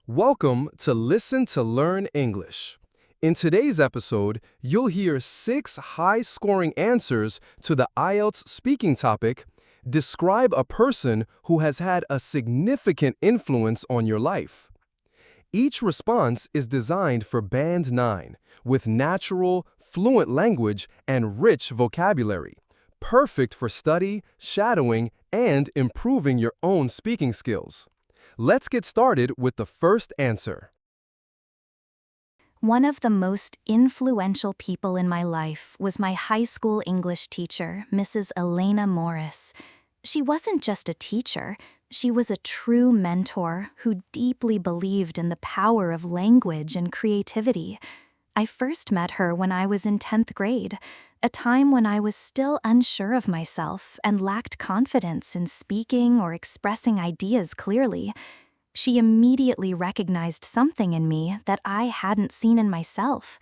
Welcome to Listen to Learn English. In today's episode, you'll hear 6 high-scoring answers to the IELTS speaking topic, describe a person who has had a significant influence on your life. Each response is designed for Band 9, with natural, fluent language and rich vocabulary, perfect for study, shadowing, and improving your own speaking skills. Let's get started with the first answer. One of the most influential people in my life was my high school English teacher, Mrs. Elena Morris. She wasn't just a teacher, she was a true mentor who deeply believed in the power of language and creativity. I first met her when I was in 10th grade, a time when I was still unsure of myself and lacked confidence in speaking or expressing ideas clearly. She immediately recognized something in me that I hadn't seen in myself.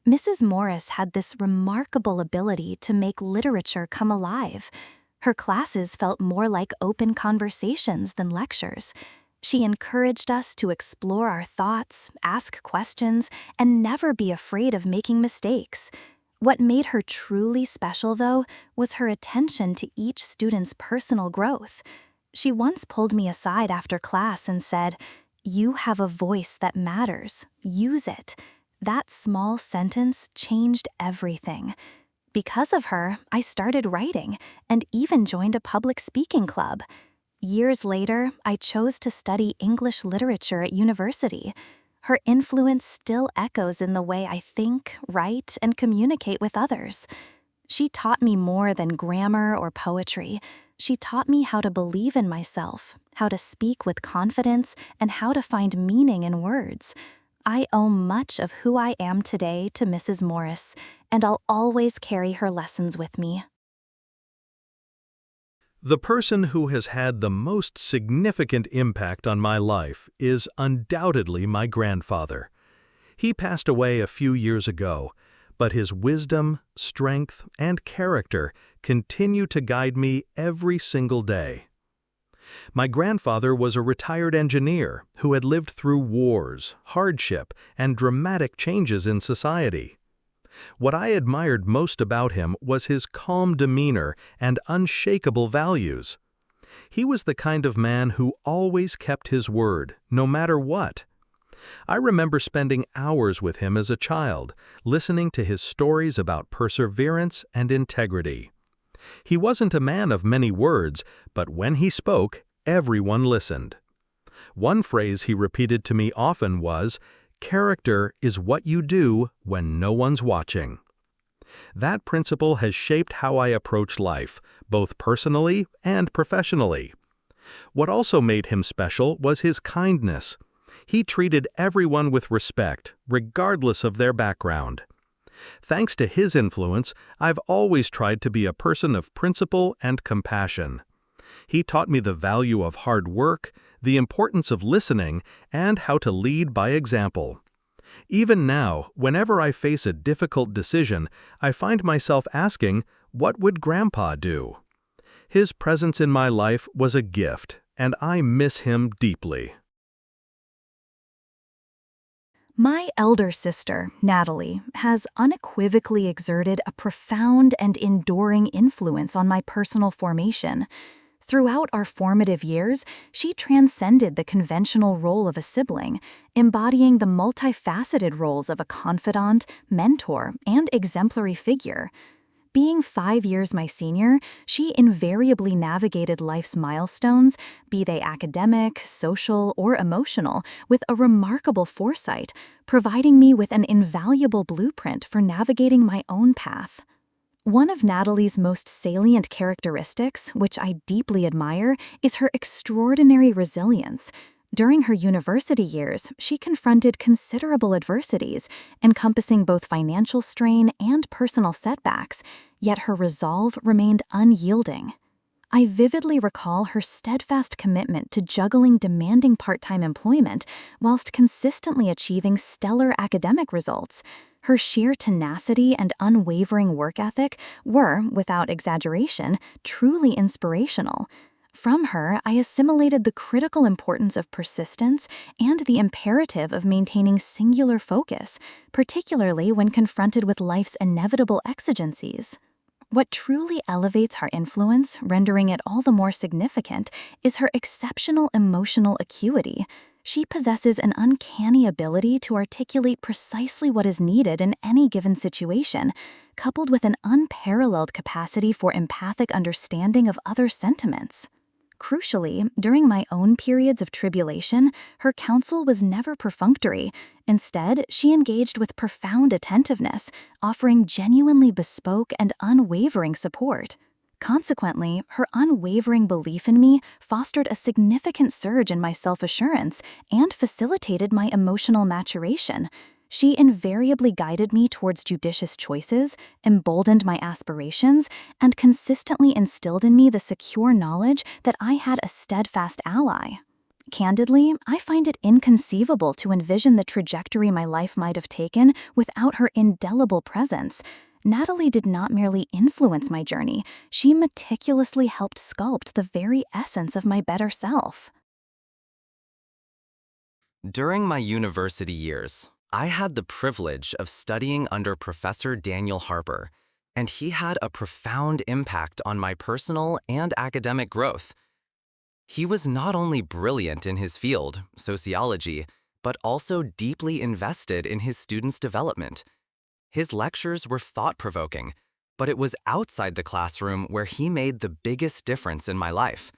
Mrs. Morris had this remarkable ability to make literature come alive. Her classes felt more like open conversations than lectures. She encouraged us to explore our thoughts, ask questions, and never be afraid of making mistakes. What made her truly special, though, was her attention to each student's personal growth. She once pulled me aside after class and said, "You have a voice that matters. Use it." That small sentence changed everything. Because of her, I started writing and even joined a public speaking club. Years later, I chose to study English literature at university. Her influence still echoes in the way I think, write, and communicate with others. She taught me more than grammar or poetry. She taught me how to believe in myself, how to speak with confidence, and how to find meaning in words. I owe much of who I am today to Mrs. Morris, and I'll always carry her lessons with me. The person who has had the most significant impact on my life is undoubtedly my grandfather. He passed away a few years ago, but his wisdom, strength, and character continue to guide me every single day. My grandfather was a retired engineer who had lived through wars, hardship, and dramatic changes in society. What I admired most about him was his calm demeanor and unshakable values. He was the kind of man who always kept his word, no matter what. I remember spending hours with him as a child, listening to his stories about perseverance and integrity. He wasn't a man of many words, but when he spoke, everyone listened. One phrase he repeated to me often was, "Character is what you do when no one's watching." That principle has shaped how I approach life, both personally and professionally. What also made him special was his kindness. He treated everyone with respect, regardless of their background. Thanks to his influence, I've always tried to be a person of principle and compassion. He taught me the value of hard work, the importance of listening, and how to lead by example. Even now, whenever I face a difficult decision, I find myself asking, what would Grandpa do? His presence in my life was a gift, and I miss him deeply. My elder sister, Natalie, has unequivocally exerted a profound and enduring influence on my personal formation. Throughout our formative years, she transcended the conventional role of a sibling, embodying the multifaceted roles of a confidant, mentor, and exemplary figure. Being 5 years my senior, she invariably navigated life's milestones, be they academic, social, or emotional, with a remarkable foresight, providing me with an invaluable blueprint for navigating my own path. One of Natalie's most salient characteristics, which I deeply admire, is her extraordinary resilience. During her university years, she confronted considerable adversities, encompassing both financial strain and personal setbacks, yet her resolve remained unyielding. I vividly recall her steadfast commitment to juggling demanding part-time employment whilst consistently achieving stellar academic results. Her sheer tenacity and unwavering work ethic were, without exaggeration, truly inspirational. From her, I assimilated the critical importance of persistence and the imperative of maintaining singular focus, particularly when confronted with life's inevitable exigencies. What truly elevates her influence, rendering it all the more significant, is her exceptional emotional acuity. She possesses an uncanny ability to articulate precisely what is needed in any given situation, coupled with an unparalleled capacity for empathic understanding of other sentiments. Crucially, during my own periods of tribulation, her counsel was never perfunctory. Instead, she engaged with profound attentiveness, offering genuinely bespoke and unwavering support. Consequently, her unwavering belief in me fostered a significant surge in my self-assurance and facilitated my emotional maturation. She invariably guided me towards judicious choices, emboldened my aspirations, and consistently instilled in me the secure knowledge that I had a steadfast ally. Candidly, I find it inconceivable to envision the trajectory my life might have taken without her indelible presence. Natalie did not merely influence my journey, she meticulously helped sculpt the very essence of my better self. During my university years, I had the privilege of studying under Professor Daniel Harper, and he had a profound impact on my personal and academic growth. He was not only brilliant in his field, sociology, but also deeply invested in his students' development. His lectures were thought-provoking, but it was outside the classroom where he made the biggest difference in my life.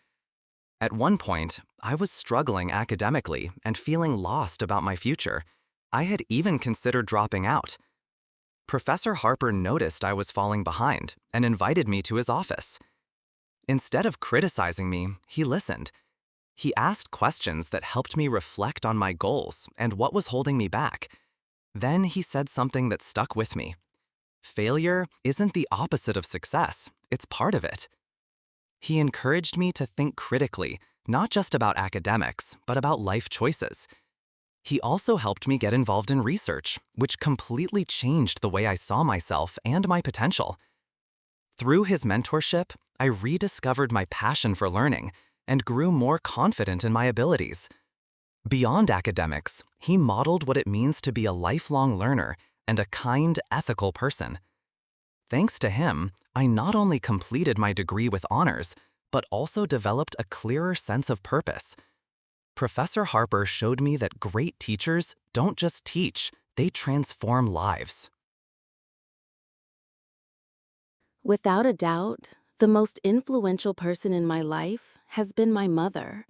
At one point, I was struggling academically and feeling lost about my future. I had even considered dropping out. Professor Harper noticed I was falling behind and invited me to his office. Instead of criticizing me, he listened. He asked questions that helped me reflect on my goals and what was holding me back. Then he said something that stuck with me. Failure isn't the opposite of success, it's part of it. He encouraged me to think critically, not just about academics, but about life choices. He also helped me get involved in research, which completely changed the way I saw myself and my potential. Through his mentorship, I rediscovered my passion for learning and grew more confident in my abilities. Beyond academics, he modeled what it means to be a lifelong learner and a kind, ethical person. Thanks to him, I not only completed my degree with honors, but also developed a clearer sense of purpose. Professor Harper showed me that great teachers don't just teach, they transform lives. Without a doubt, the most influential person in my life has been my mother.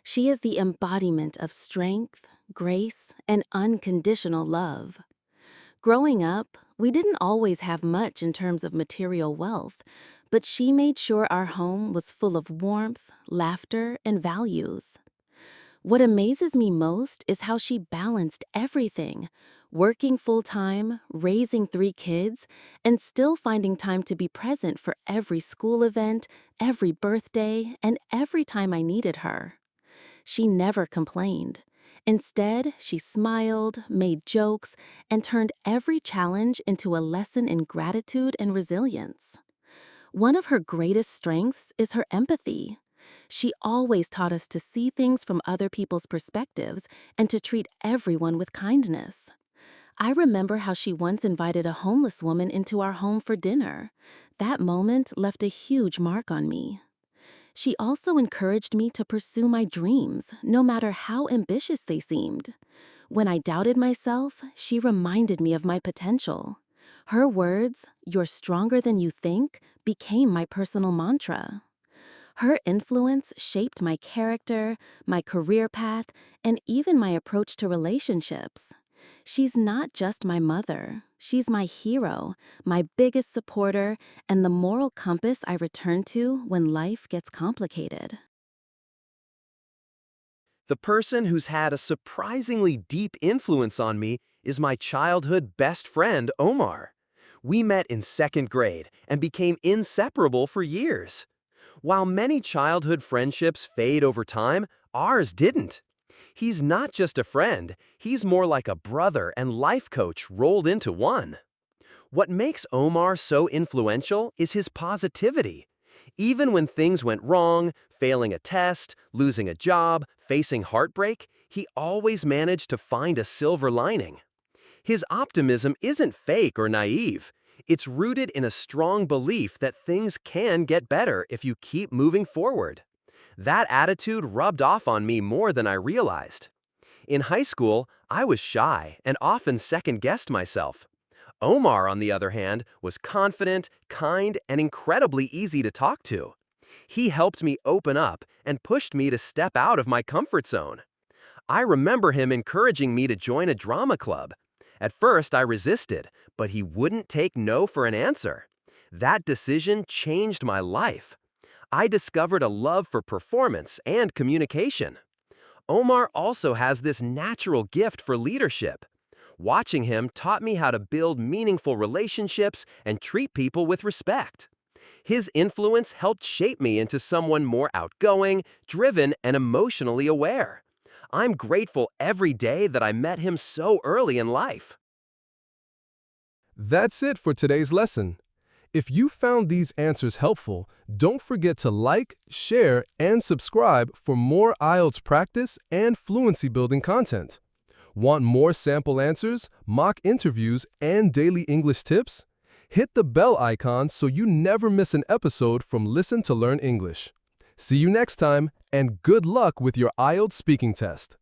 She is the embodiment of strength, grace, and unconditional love. Growing up, we didn't always have much in terms of material wealth, but she made sure our home was full of warmth, laughter, and values. What amazes me most is how she balanced everything, working full-time, raising 3 kids, and still finding time to be present for every school event, every birthday, and every time I needed her. She never complained. Instead, she smiled, made jokes, and turned every challenge into a lesson in gratitude and resilience. One of her greatest strengths is her empathy. She always taught us to see things from other people's perspectives and to treat everyone with kindness. I remember how she once invited a homeless woman into our home for dinner. That moment left a huge mark on me. She also encouraged me to pursue my dreams, no matter how ambitious they seemed. When I doubted myself, she reminded me of my potential. Her words, "You're stronger than you think," became my personal mantra. Her influence shaped my character, my career path, and even my approach to relationships. She's not just my mother, she's my hero, my biggest supporter, and the moral compass I return to when life gets complicated. The person who's had a surprisingly deep influence on me is my childhood best friend, Omar. We met in 2nd grade and became inseparable for years. While many childhood friendships fade over time, ours didn't. He's not just a friend, he's more like a brother and life coach rolled into one. What makes Omar so influential is his positivity. Even when things went wrong, failing a test, losing a job, facing heartbreak, he always managed to find a silver lining. His optimism isn't fake or naive. It's rooted in a strong belief that things can get better if you keep moving forward. That attitude rubbed off on me more than I realized. In high school, I was shy and often second-guessed myself. Omar, on the other hand, was confident, kind, and incredibly easy to talk to. He helped me open up and pushed me to step out of my comfort zone. I remember him encouraging me to join a drama club. At first, I resisted, but he wouldn't take no for an answer. That decision changed my life. I discovered a love for performance and communication. Omar also has this natural gift for leadership. Watching him taught me how to build meaningful relationships and treat people with respect. His influence helped shape me into someone more outgoing, driven, and emotionally aware. I'm grateful every day that I met him so early in life. That's it for today's lesson. If you found these answers helpful, don't forget to like, share, and subscribe for more IELTS practice and fluency building content. Want more sample answers, mock interviews, and daily English tips? Hit the bell icon so you never miss an episode from Listen to Learn English. See you next time, and good luck with your IELTS speaking test.